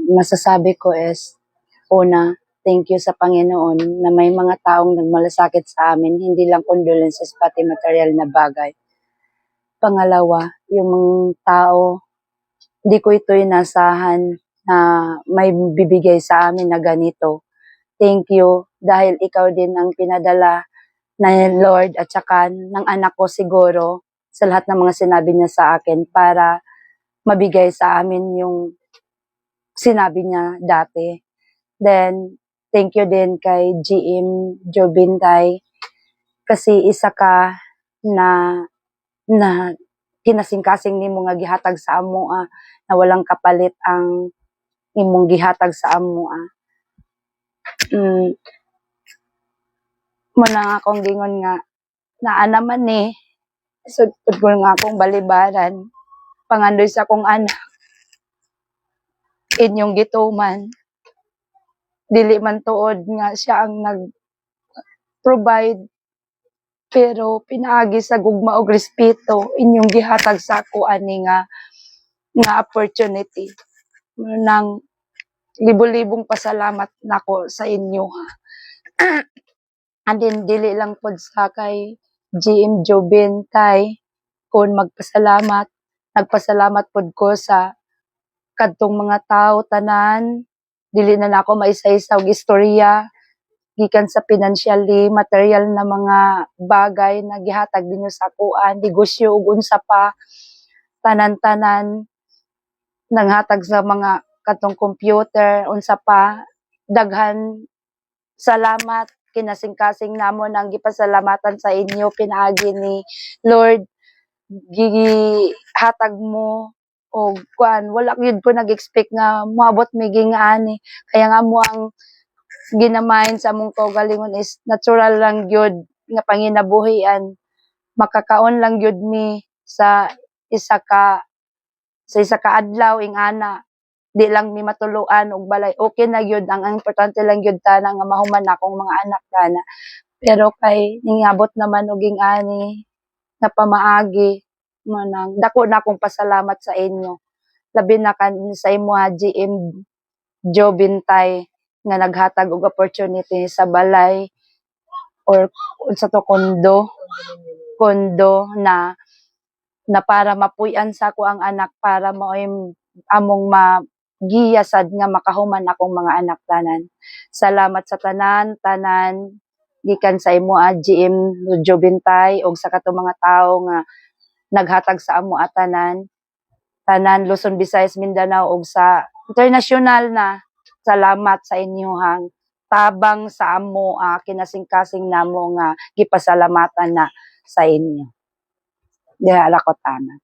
Masasabi ko is, una, thank you sa Panginoon na may mga taong nagmalasakit sa amin, hindi lang condolences pati material na bagay. Pangalawa, yung mga tao, hindi ko ito inasahan na may bibigay sa amin na ganito. Thank you dahil ikaw din ang pinadala na Lord at saka ng anak ko siguro sa lahat ng mga sinabi niya sa akin para mabigay sa amin yung sinabi niya dati. Then, thank you din kay GM Jobintay kasi isa ka na kinasing-kasing nimo nga gihatag sa amo na walang kapalit ang imong gihatag sa amo. Muna nga akong gingon nga naa naman sudpod ko nga akong balibaran pangandoy sa akong anak inyong gituman dili man tuod nga siya ang nag-provide pero pinaagi sa gugma og respeto inyong gihatag sa ako ani nga opportunity. Nang libo-libong pasalamat nako sa inyo. And then dili lang pod sa kay GM Jobintay kun nagpasalamat pod ko sa kadtong mga tao tanan dili na nako maisa-isa og istorya gikan sa financially material na mga bagay na gihatag ninyo sa kuan negosyo ug unsa pa tanan-tanan nanghatag sa mga katong computer unsa pa daghan salamat kinasing-kasing namon ang gipasalamatan sa inyo pinaagi ni Lord gihatag mo og kuan wala gyud ko nag-expect nga moabot mi ani kaya nga mo ang ginamahin sa among kaugalingon is natural lang gyud nga panginabuhian makakaon lang gyud mi sa isa ka adlaw ingana di lang mi matuluan og balay okay na gyud ang importante lang gyud tana nga mahuman na akong mga anak tana pero kay ningabot naman og ani na pamaagi manang dako na akong pasalamat sa inyo labi na sa imo GM Jobintay nga naghatag og opportunity sa balay or unsa to kondo na para mapuy-an sa ako ang anak para among magiya sad nga makahuman akong mga anak tanan. Salamat sa tanan gikan sa imo GM Jobintay og sa katong mga tawo nga naghatag sa amo tanan Luzon, Visayas, Mindanao ug sa international na. Salamat sa inyong tabang sa amo kinasing-kasing namo nga gipasalamatan na sa inyo. Diha ko tanan.